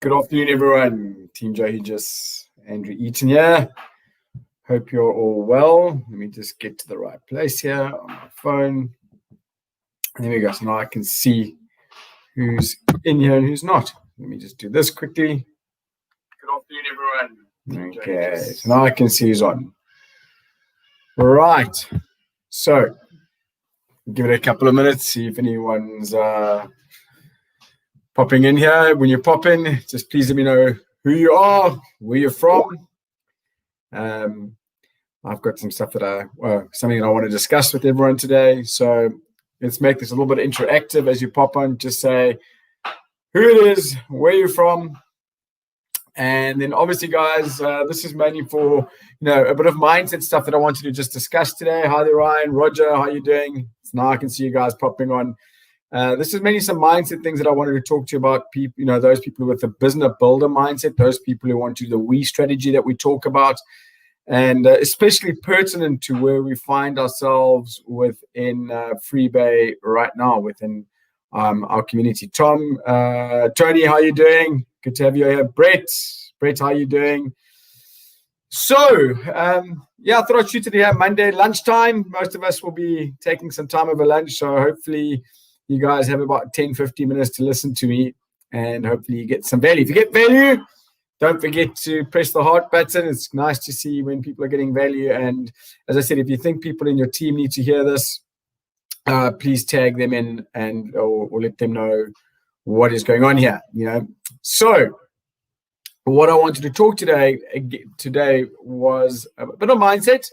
Good afternoon, everyone. Team Joe Hughes, Andrew Eaton here. Hope you're all well. Let me just get to the right place here on my phone. There we go. So now I can see who's in here and who's not. Let me just do this quickly. Good afternoon, everyone. Okay, so now I can see who's on. Right. So give it a couple of minutes, see if anyone's popping in here. When you pop in, just please let me know who you are, where you're from. I've got some stuff something that I want to discuss with everyone today. So let's make this a little bit interactive as you pop on. Just say who it is, where you're from. And then obviously, guys, this is mainly for, a bit of mindset stuff that I wanted to just discuss today. Hi there, Ryan, Roger, how you doing? So now I can see you guys popping on. This is mainly some mindset things that I wanted to talk to you about. People, those people with the business builder mindset, those people who want to do the we strategy that we talk about, and especially pertinent to where we find ourselves within Freebay right now, within our community. Tom, Tony, how you doing? Good to have you here. Brett, how you doing? So, I thought I'd shoot it here Monday lunchtime. Most of us will be taking some time over lunch, so hopefully you guys have about 10, 15 minutes to listen to me, and hopefully you get some value. If you get value, don't forget to press the heart button. It's nice to see when people are getting value. And as I said, if you think people in your team need to hear this, please tag them in or let them know what is going on here. So what I wanted to talk today was a bit of mindset,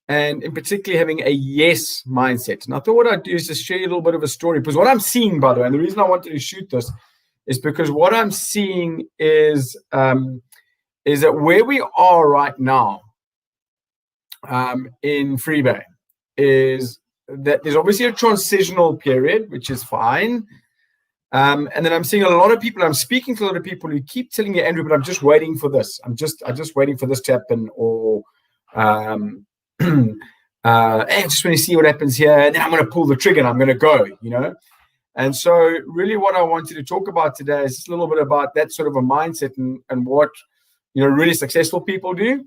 and in particular having a yes mindset. And I thought what I'd do is just share you a little bit of a story, because what I'm seeing, by the way, and the reason I wanted to shoot this is because what I'm seeing is that where we are right now in Freebay is that there's obviously a transitional period, which is fine. And then I'm seeing a lot of people, I'm speaking to a lot of people who keep telling me, Andrew, but I'm just waiting for this. I'm just waiting for this to happen, or I just want to see what happens here, and then I'm going to pull the trigger and I'm going to go, And so really what I wanted to talk about today is just a little bit about that sort of a mindset and what, really successful people do.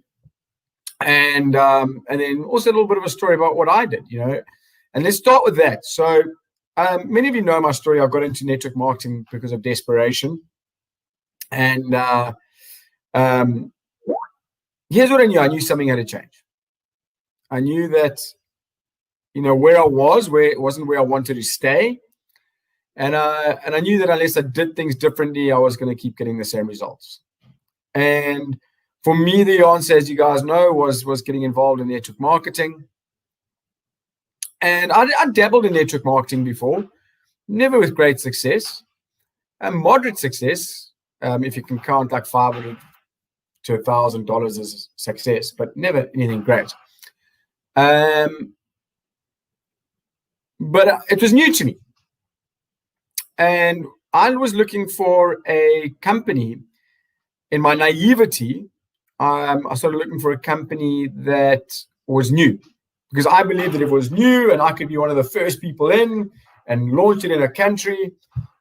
And then also a little bit of a story about what I did, And let's start with that. So many of you know my story. I got into network marketing because of desperation. And here's what I knew. I knew something had to change. I knew that, where I was, where it wasn't where I wanted to stay. And I knew that unless I did things differently, I was going to keep getting the same results. And for me, the answer, as you guys know, was getting involved in network marketing. And I dabbled in network marketing before, never with great success, and moderate success, if you can count like $500 to $1,000 as success, but never anything great. But it was new to me. And I was looking for a company. In my naivety, I started looking for a company that was new, because I believed that if it was new and I could be one of the first people in and launch it in a country,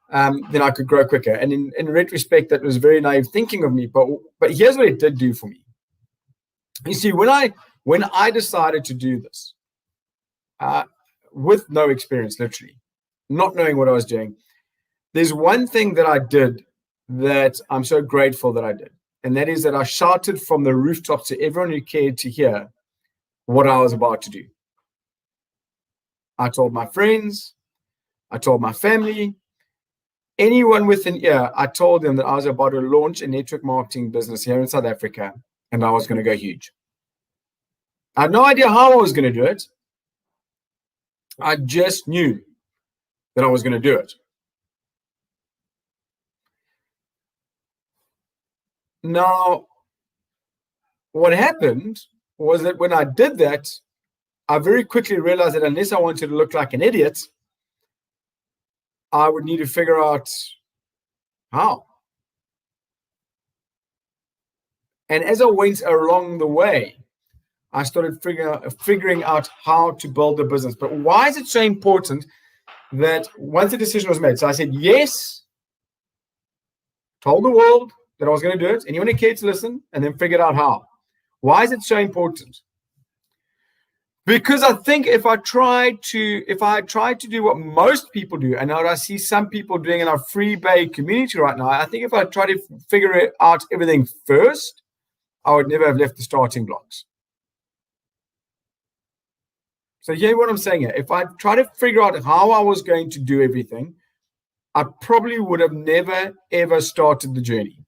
then I could grow quicker. And in retrospect, that was very naive thinking of me. But here's what it did do for me. You see, when I decided to do this, with no experience, literally, not knowing what I was doing, there's one thing that I did that I'm so grateful that I did. And that is that I shouted from the rooftops to everyone who cared to hear what I was about to do. I told my friends, I told my family, anyone with an ear, I told them that I was about to launch a network marketing business here in South Africa, and I was going to go huge. I had no idea how I was going to do it. I just knew that I was going to do it. Now, what happened was that when I did that, I very quickly realized that unless I wanted to look like an idiot, I would need to figure out how. And as I went along the way, I started figuring out how to build a business. But why is it so important that once the decision was made? So I said yes, told the world that I was going to do it. Anyone who cared to listen, and then figured out how. Why is it so important? Because I think if I tried to do what most people do, and what I see some people doing in our free bay community right now, I think if I try to figure out everything first, I would never have left the starting blocks. So hear what I'm saying here. If I try to figure out how I was going to do everything, I probably would have never, ever started the journey.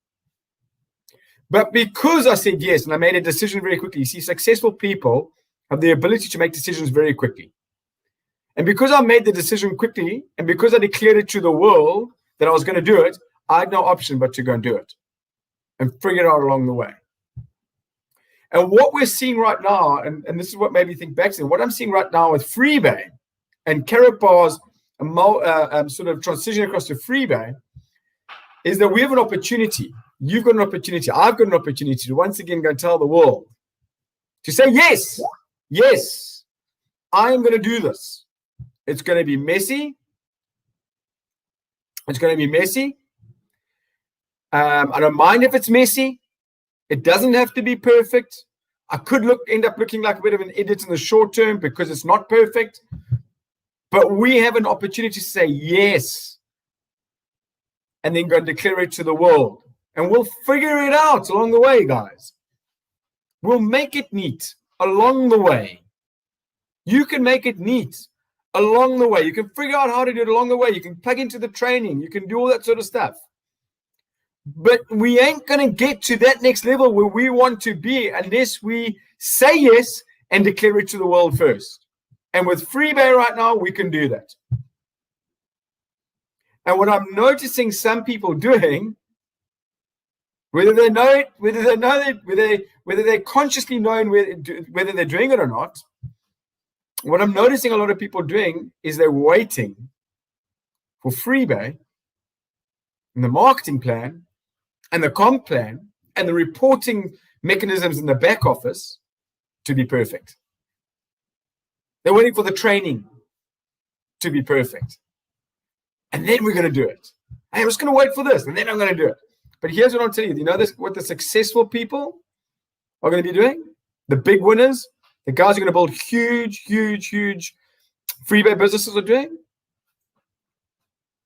But because I said yes, and I made a decision very quickly, you see, successful people have the ability to make decisions very quickly. And because I made the decision quickly, and because I declared it to the world that I was going to do it, I had no option but to go and do it and figure it out along the way. And what we're seeing right now, and this is what made me think back to what I'm seeing right now with Freebay and Carapar's sort of transition across to Freebay, is that we have an opportunity. You've got an opportunity. I've got an opportunity to once again go and tell the world to say, yes, yes, I am going to do this. It's going to be messy. It's going to be messy. I don't mind if it's messy. It doesn't have to be perfect. I could end up looking like a bit of an idiot in the short term because it's not perfect. But we have an opportunity to say yes and then go and declare it to the world. And we'll figure it out along the way, guys. We'll make it neat along the way. You can make it neat along the way. You can figure out how to do it along the way. You can plug into the training. You can do all that sort of stuff. But we ain't going to get to that next level where we want to be unless we say yes and declare it to the world first. And with Freebay right now, we can do that. And what I'm noticing some people doing, whether they know it, whether they consciously know whether they're doing it or not, what I'm noticing a lot of people doing is they're waiting for Freebay and the marketing plan and the comp plan and the reporting mechanisms in the back office to be perfect. They're waiting for the training to be perfect. And then we're going to do it. Hey, I'm just going to wait for this, and then I'm going to do it. But here's what I'm telling you. You know this, what the successful people are going to be doing? The big winners, the guys who are going to build huge, huge, huge Freebay businesses are doing?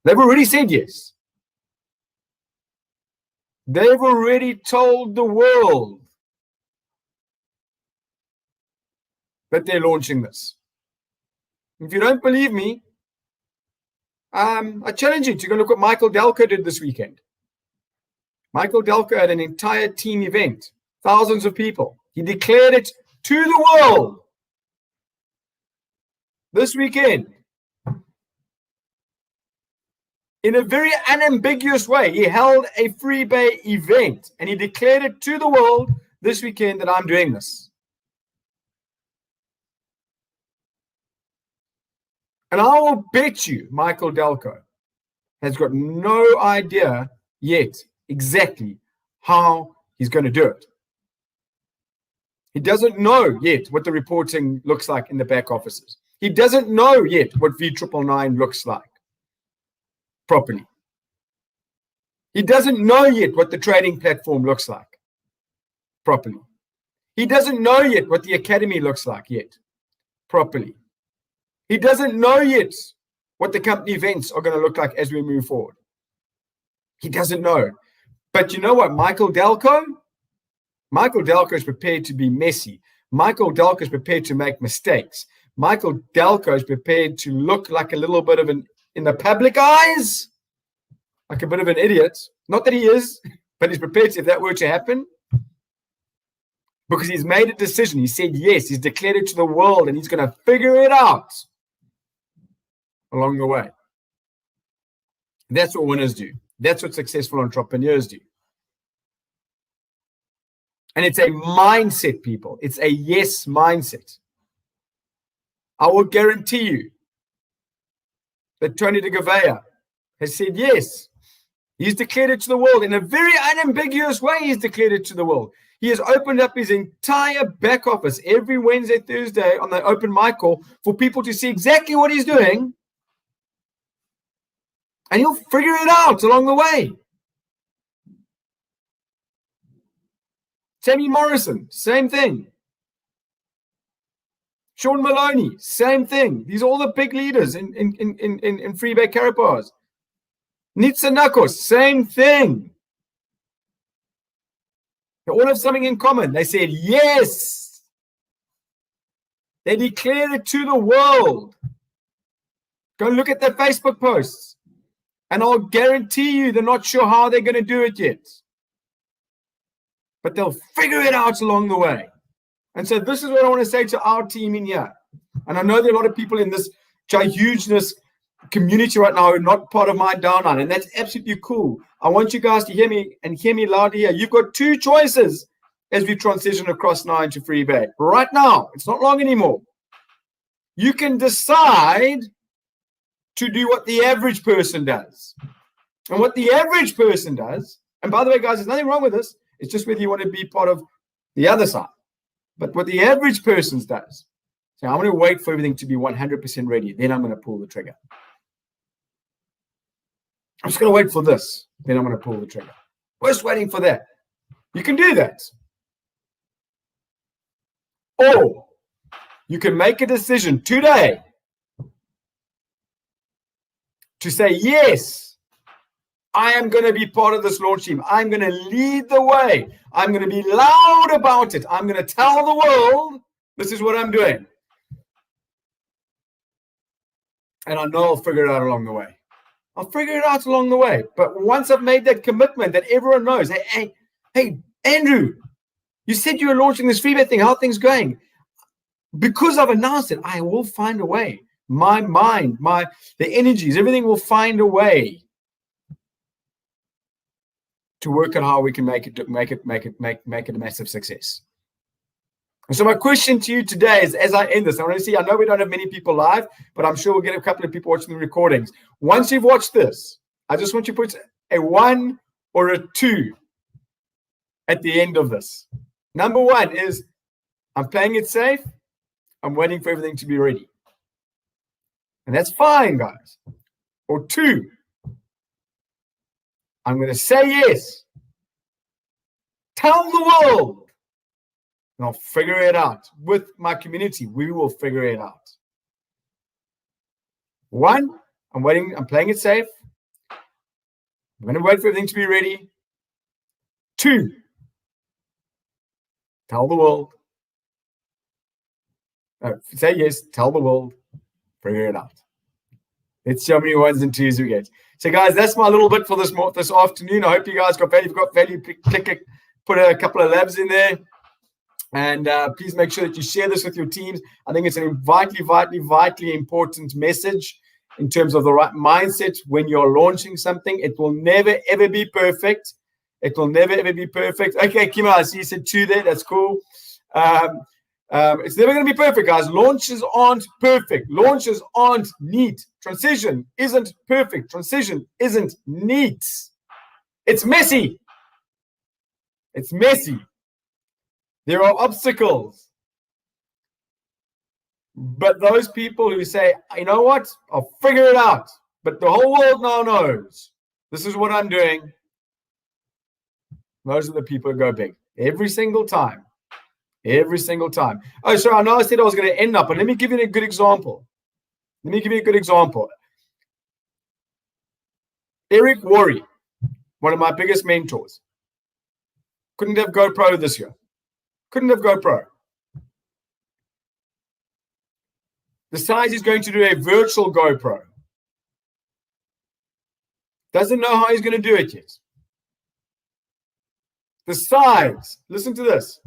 They've already said yes. They've already told the world that they're launching this. If you don't believe me, I challenge you to go look what Michael Delco did this weekend. Michael Delco had an entire team event, thousands of people. He declared it to the world this weekend. In a very unambiguous way, he held a Freebay event and he declared it to the world this weekend that I'm doing this. And I will bet you Michael Delco has got no idea yet exactly how he's going to do it. He doesn't know yet what the reporting looks like in the back offices. He doesn't know yet what V999 looks like properly. He doesn't know yet what the trading platform looks like properly. He doesn't know yet what the academy looks like yet properly. He doesn't know yet what the company events are going to look like as we move forward. He doesn't know. But you know what? Michael Delco is prepared to be messy. Michael Delco is prepared to make mistakes. Michael Delco is prepared to look like a little bit of in the public eyes, like a bit of an idiot. Not that he is, but he's prepared to, if that were to happen, because he's made a decision. He said yes. He's declared it to the world, and he's going to figure it out along the way. That's what winners do. That's what successful entrepreneurs do. And it's a mindset, people. It's a yes mindset. I will guarantee you that Tony de Gouveia has said yes. He's declared it to the world in a very unambiguous way. He's declared it to the world. He has opened up his entire back office every Wednesday, Thursday on the open mic call for people to see exactly what he's doing. And he'll figure it out along the way. Tammy Morrison, same thing. Sean Maloney, same thing. These are all the big leaders in Freebet Carapaz. Nitsanakos, same thing. They all have something in common. They said yes. They declared it to the world. Go look at their Facebook posts. And I'll guarantee you they're not sure how they're going to do it yet. But they'll figure it out along the way. And so this is what I want to say to our team in here. And I know there are a lot of people in this hugeness community right now who are not part of my downline. And that's absolutely cool. I want you guys to hear me and hear me loudly here. You've got two choices as we transition across now into free bet. Right now, it's not long anymore. You can decide to do what the average person does. And what the average person does, and by the way, guys, there's nothing wrong with this. It's just whether you want to be part of the other side. But what the average person does, so I'm going to wait for everything to be 100% ready. Then I'm going to pull the trigger. I'm just going to wait for this. Then I'm going to pull the trigger. Just waiting for that. You can do that. Or you can make a decision today to say, yes, I am going to be part of this launch team. I'm going to lead the way. I'm going to be loud about it. I'm going to tell the world this is what I'm doing. And I know I'll figure it out along the way. I'll figure it out along the way. But once I've made that commitment that everyone knows, hey, Andrew, you said you were launching this free bet thing. How are things going? Because I've announced it, I will find a way. My mind, the energies, everything will find a way to work on how we can make it a massive success. And so my question to you today is, as I end this, I want to see, I know we don't have many people live, but I'm sure we'll get a couple of people watching the recordings. Once you've watched this, I just want you to put a 1 or a 2 at the end of this. Number 1 is, I'm playing it safe. I'm waiting for everything to be ready. And that's fine, guys. Or 2, I'm going to say yes. Tell the world. And I'll figure it out. With my community, we will figure it out. 1, I'm waiting. I'm playing it safe. I'm going to wait for everything to be ready. 2, tell the world. Say yes, tell the world. Figure it out. Let's see how many 1s and 2s we get. So, guys, that's my little bit for this afternoon. I hope you guys got value. If you've got value, put a couple of labs in there. And please make sure that you share this with your teams. I think it's a vitally important message in terms of the right mindset when you're launching something. It will never, ever be perfect. It will never, ever be perfect. Okay, Kima, I see you said 2 there. That's cool. It's never going to be perfect, guys. Launches aren't perfect. Launches aren't neat. Transition isn't perfect. Transition isn't neat. It's messy. It's messy. There are obstacles. But those people who say, you know what, I'll figure it out, but the whole world now knows this is what I'm doing, those are the people who go big. Every single time. Every single time. Oh, sorry, I know I said I was going to end up, but let me give you a good example. Eric Worre, one of my biggest mentors, couldn't have GoPro this year. Couldn't have GoPro. Decides he's going to do a virtual GoPro. Doesn't know how he's going to do it yet. Decides, listen to this,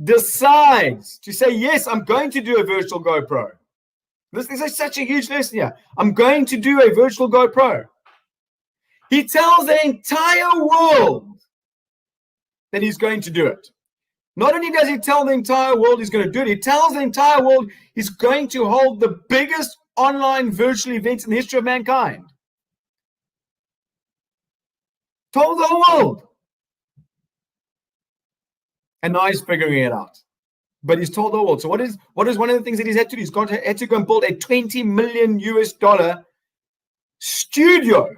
decides to say, yes, I'm going to do a virtual GoPro. This is such a huge lesson here. I'm going to do a virtual GoPro. He tells the entire world that he's going to do it. Not only does he tell the entire world he's going to do it, he tells the entire world he's going to hold the biggest online virtual event in the history of mankind. Told the whole world. And now he's figuring it out. But he's told the world. So what is one of the things that he's had to do? He's had to go and build a $20 million studio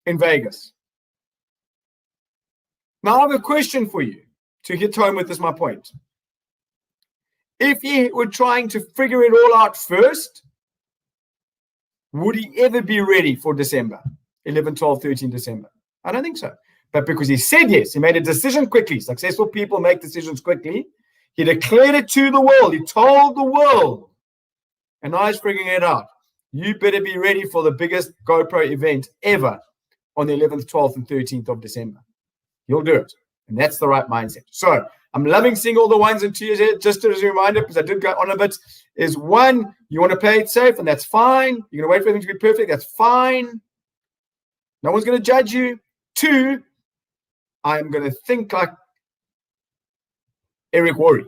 in Vegas. Now, I have a question for you to hit home with. This is my point. If he were trying to figure it all out first, would he ever be ready for December? 11, 12, 13 December? I don't think so. But because he said yes, he made a decision quickly. Successful people make decisions quickly. He declared it to the world. He told the world. And now he's figuring it out. You better be ready for the biggest GoPro event ever on the 11th, 12th, and 13th of December. You'll do it. And that's the right mindset. So I'm loving seeing all the ones and twos here. Just as a reminder, because I did go on a bit, is one, you want to play it safe, and that's fine. You're going to wait for everything to be perfect. That's fine. No one's going to judge you. Two, I'm going to think like Eric Worre.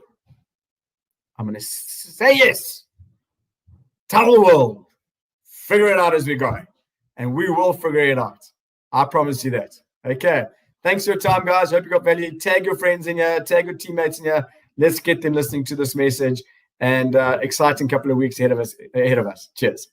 I'm going to say yes. Tell the world. Figure it out as we go. And we will figure it out. I promise you that. Okay. Thanks for your time, guys. Hope you got value. Tag your friends in here. Tag your teammates in here. Let's get them listening to this message. And exciting couple of weeks ahead of us. Cheers.